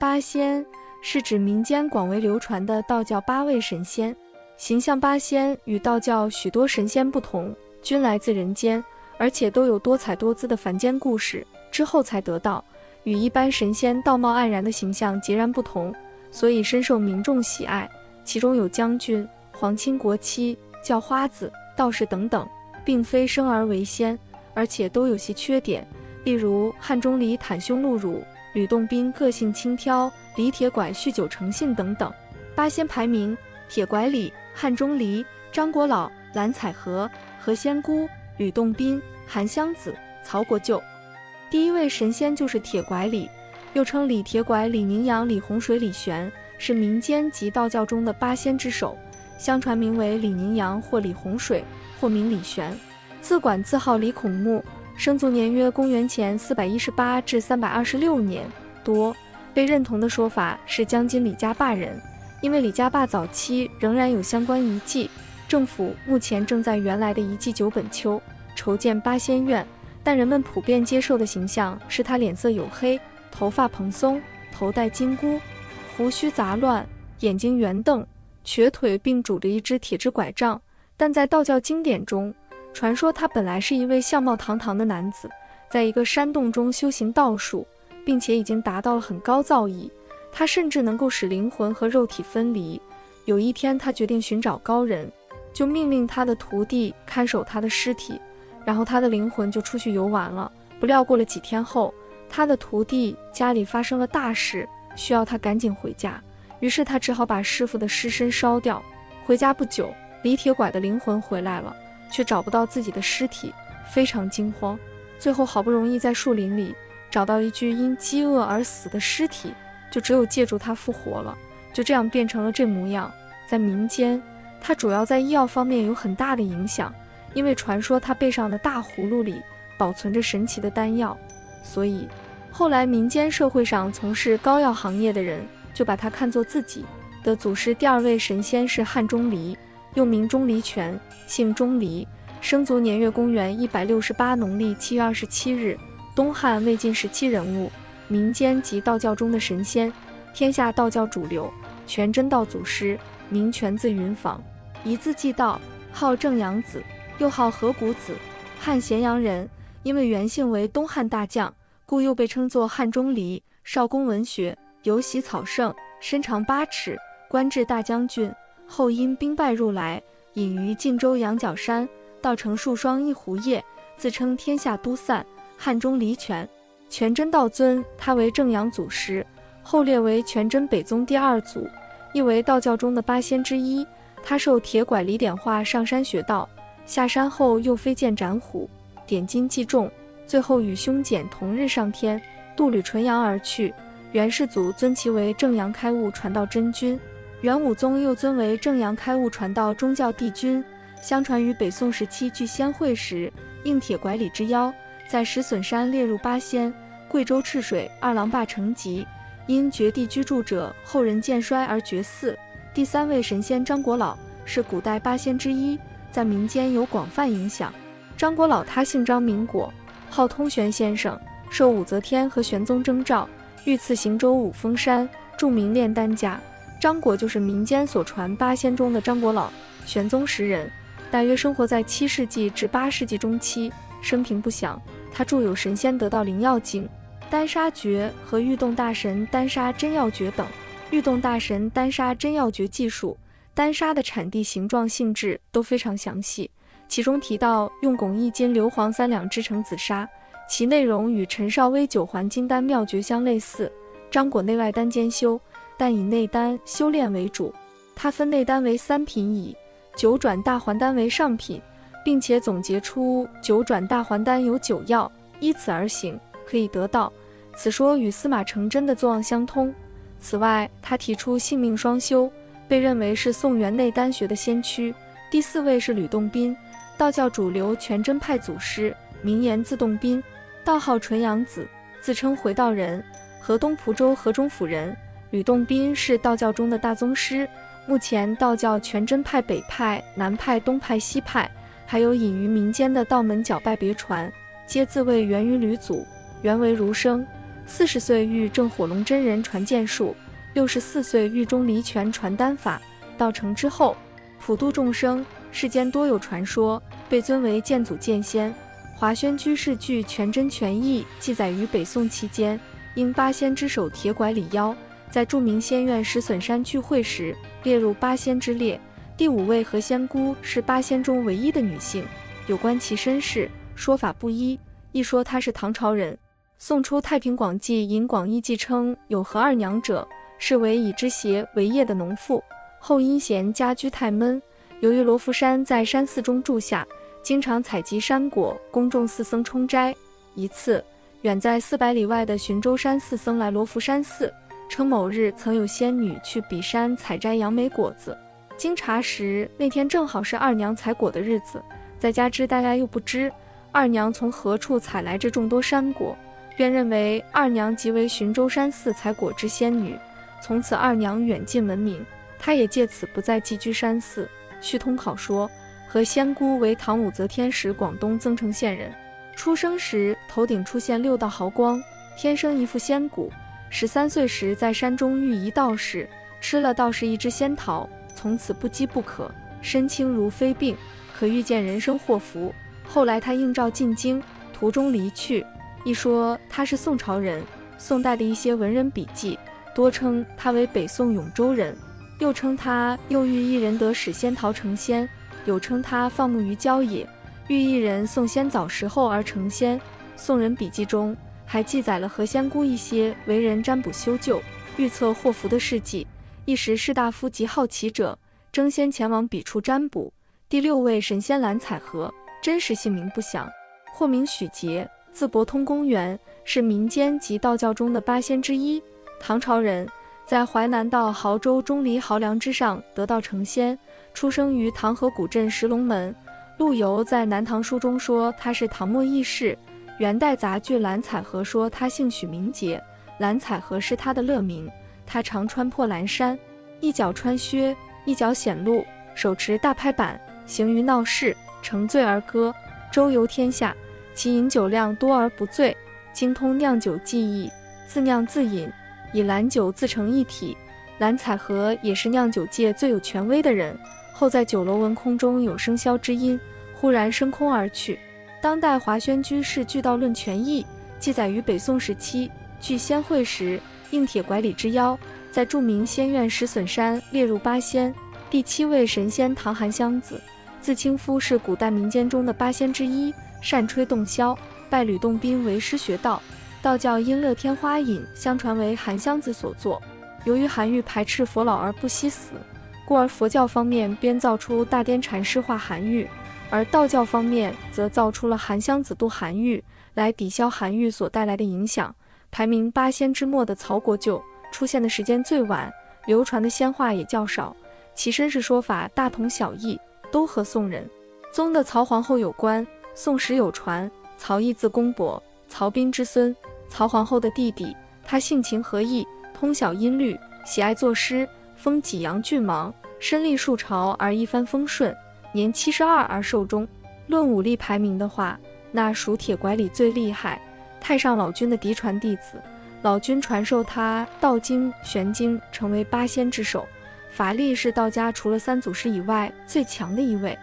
八仙是指民间广为流传的道教8位神仙，形象八仙与道教许多神仙不同，均来自人间，而且都有多彩多姿的凡间故事，之后才得道，与一般神仙道貌岸然的形象截然不同，所以深受民众喜爱。其中有将军、皇亲国戚、叫花子、道士等等，并非生而为仙，而且都有些缺点，例如汉钟离袒胸露乳，吕洞宾个性轻佻，李铁拐酗酒成性等等。八仙排名：铁拐李、汉钟离、张果老、蓝采和、何仙姑、吕洞宾、韩湘子、曹国舅。第一位神仙就是铁拐李，又称李铁拐、李宁阳、李洪水、李玄，是民间及道教中的八仙之首，相传名为李宁阳或李洪水，或名李玄，字管，字号李孔目，生卒年约公元前418至326年多。被认同的说法是将军李家坝人，因为李家坝早期仍然有相关遗迹，政府目前正在原来的遗迹九本丘筹建八仙院，但人们普遍接受的形象是他脸色黝黑，头发蓬松，头戴金箍，胡须杂乱，眼睛圆瞪，瘸腿，并拄着一只铁质拐杖。但在道教经典中，传说他本来是一位相貌堂堂的男子，在一个山洞中修行道术，并且已经达到了很高造诣，他甚至能够使灵魂和肉体分离。有一天他决定寻找高人，就命令他的徒弟看守他的尸体，然后他的灵魂就出去游玩了。不料过了几天后，他的徒弟家里发生了大事，需要他赶紧回家，于是他只好把师傅的尸身烧掉。回家不久，李铁拐的灵魂回来了，却找不到自己的尸体，非常惊慌。最后好不容易在树林里找到一具因饥饿而死的尸体，就只有借助它复活了，就这样变成了这模样。在民间，它主要在医药方面有很大的影响，因为传说它背上的大葫芦里保存着神奇的丹药，所以后来民间社会上从事膏药行业的人就把它看作自己的祖师。第二位神仙是汉钟离，又名钟离权，姓钟离，生卒年月公元168农历7月27日，东汉魏晋时期人物，民间及道教中的神仙，天下道教主流，全真道祖师，名全，字云坊，一字继道，号正阳子，又号河谷子，汉咸阳人，因为原姓为东汉大将，故又被称作汉钟离。少功文学，游习草圣，身长8尺，官至大将军，后因兵败入来，隐于晋州羊角山，道成数双一壶叶，自称天下都散，汉钟离权。全真道尊他为正阳祖师，后列为全真北宗第2祖，亦为道教中的八仙之一。他受铁拐李点化上山学道，下山后又飞剑斩虎，点金击中，最后与兄简同日上天，渡吕纯阳而去。元世祖尊其为正阳开悟传道真君，元武宗又尊为正阳开悟传道宗教帝君。相传于北宋时期聚仙会时，应铁拐李之邀，在石笋山列入八仙。贵州赤水二郎坝成疾，因绝地居住者后人渐衰而绝嗣。第3位神仙张果老是古代八仙之一，在民间有广泛影响。张果老他姓张名果，号通玄先生，受武则天和玄宗征召，御赐行州五峰山，著名炼丹家。张果就是民间所传八仙中的张果老，玄宗时人，大约生活在7世纪至8世纪中期，生平不详。他著有《神仙得道灵药经》、丹砂诀和御洞大神丹砂真药诀等。御洞大神丹砂真药诀技术，丹砂的产地、形状、性质都非常详细，其中提到用汞一金硫磺3两制成紫砂，其内容与陈少微9环金丹妙诀相类似。张果内外丹兼修，但以内丹修炼为主。他分内丹为3品，以9转大还丹为上品，并且总结出9转大还丹有9要，依此而行，可以得道。此说与司马承祯的作望相通。此外，他提出性命双修，被认为是宋元内丹学的先驱。第4位是吕洞宾，道教主流全真派祖师，名言字洞宾，道号纯阳子，自称回道人，河东蒲州河中府人。吕洞宾是道教中的大宗师。目前道教全真派北派、南派、东派、西派，还有隐于民间的道门脚拜别传，皆自谓源于吕祖，原为儒生。40岁遇正火龙真人传剑术，64岁遇钟离权传丹法。道成之后，普度众生，世间多有传说，被尊为剑祖剑仙。华轩居士据全真全义记载于北宋期间，因八仙之首铁拐李妖在著名仙院石笋山聚会时列入八仙之列。第5位何仙姑是八仙中唯一的女性，有关其身世说法不一，一说她是唐朝人。宋初《太平广记》引广义记称有何二娘者，是为以织鞋为业的农妇，后因嫌家居太闷，由于罗浮山在山寺中住下，经常采集山果供众寺僧充斋。一次，远在400里外的寻州山寺僧来罗浮山寺，称某日曾有仙女去彼山采摘杨梅果子。经查时，那天正好是二娘采果的日子，在家知大家又不知二娘从何处采来这众多山果，便认为二娘即为寻州山寺采果之仙女。从此二娘远近闻名，她也借此不再寄居山寺。续通考说，何仙姑为唐武则天时广东增城县人，出生时头顶出现6道毫光，天生一副仙骨。13岁时在山中遇一道士，吃了道士一支仙桃，从此不饥不渴，身轻如飞病，可预见人生祸福。后来他应召进京，途中离去。一说他是宋朝人，宋代的一些文人笔记多称他为北宋永州人，又称他又遇一人得使仙桃成仙，有称他放牧于郊野，遇一人送仙枣食后而成仙。宋人笔记中还记载了何仙姑一些为人占卜修旧、预测祸福的事迹。一时士大夫及好奇者争先前往彼处占卜。第6位神仙蓝采和，真实姓名不详，或名许节，字伯通公园，是民间及道教中的八仙之一，唐朝人，在淮南道亳州钟离濠梁之上得道成仙，出生于唐河古镇石龙门。陆游在《南唐书》中说他是唐末义士。元代杂剧蓝采和说他姓许名节，蓝采和是他的乐名。他常穿破蓝衫，一脚穿靴，一脚显露，手持大拍板，行于闹市，乘醉而歌，周游天下。其饮酒量多而不醉，精通酿酒技艺，自酿自饮，以蓝酒自成一体。蓝采和也是酿酒界最有权威的人，后在酒楼闻空中有笙箫之音，忽然升空而去。当代华轩居士据道论权益记载于北宋时期，据仙会时应铁拐李之妖，在著名仙院石笋山列入八仙。第7位神仙唐韩湘子，字清夫，是古代民间中的八仙之一，善吹洞箫，拜吕洞宾为师学道。道教因乐天花引相传为韩湘子所作。由于韩愈排斥佛老而不惜死，故而佛教方面编造出大颠禅师化韩愈，而道教方面则造出了韩湘子度韩愈，来抵消韩愈所带来的影响。排名八仙之末的曹国舅出现的时间最晚，流传的仙话也较少，其身世说法大同小异，都和宋仁宗的曹皇后有关。宋时有传，曹毅字公伯，曹彬之孙，曹皇后的弟弟。他性情和义，通晓音律，喜爱作诗，封济阳郡王，身历数朝而一帆风顺，年72而寿终。论武力排名的话，那属铁拐李最厉害，太上老君的嫡传弟子，老君传授他道经、玄经，成为八仙之首，法力是道家除了3祖师以外最强的一位。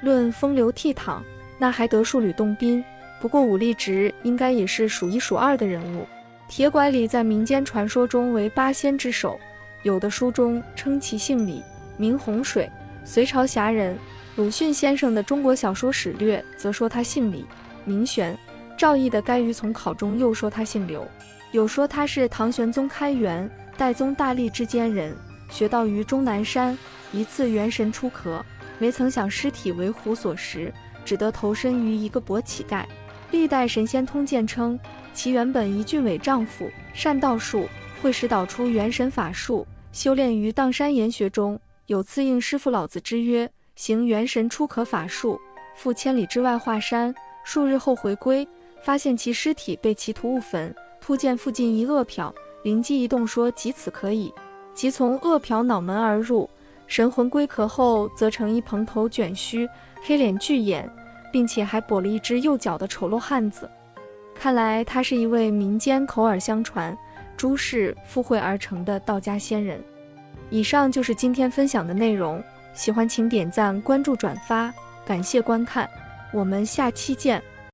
论风流倜傥，那还得数吕洞宾，不过武力值应该也是数1数2的人物。铁拐李在民间传说中为八仙之首，有的书中称其姓李，名洪水，隋朝侠人。鲁迅先生的《中国小说史略》则说他姓李，名玄。赵翼的《该于从考》中又说他姓刘。有说他是唐玄宗开元、代宗大历之间人，学道于终南山。一次元神出壳，没曾想尸体为虎所食，只得投身于一个跛乞丐。历代神仙通鉴称，其原本一俊伟丈夫，善道术，会使导出元神法术，修炼于砀山研学中。有次应师父老子之约，行元神出壳法术，赴千里之外华山，数日后回归，发现其尸体被其徒误焚，突见附近一恶殍，灵机一动说即此可以，即从恶殍脑门而入，神魂归壳后则成一蓬头卷须、黑脸巨眼，并且还跛了一只右脚的丑陋汉子。看来他是一位民间口耳相传、诸事附会而成的道家仙人。以上就是今天分享的内容，喜欢请点赞、关注、转发，感谢观看，我们下期见。